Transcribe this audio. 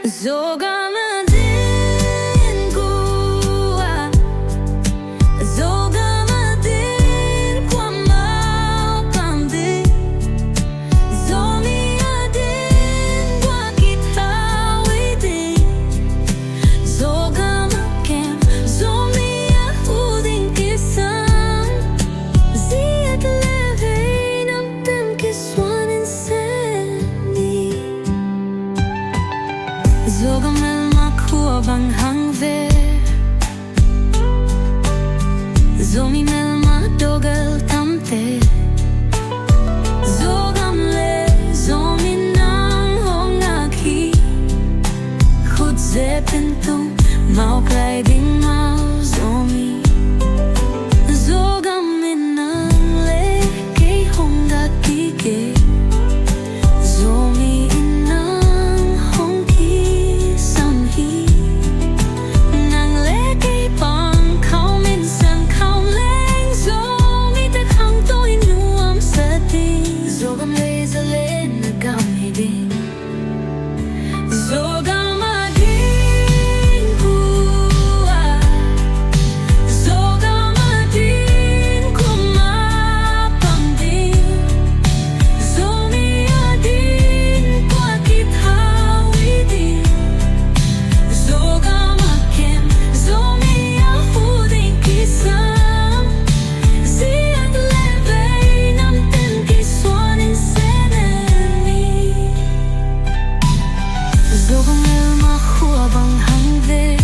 Zogam din kuha, Zogam din kwa mau kamdi, Zomi din kwa kitawi din, Zogam kem, Zomi huding kisam, Ziat levei nam tem kiswanin sendi. Zogam makua bang hangver, Zomi dogal tamte, Zogam le zomi nang hongaki, Khud ze pintung mau play ding mau zomi, Zogam minang le kay hongaki ke, Zomi inang hongki samhi, nang le kay pang khao min sang khao leng, Zomi te khang to inuam sa ding, Zogam le zalen nagam hiding, Zogam adin kuha, Zogam adin kumapang din, Zomi adin kwa kithawi din, Zogam akem, Zomi huding kisam, Ziat levei nam tem kiswanin senemi. Zogam makua bang hangver,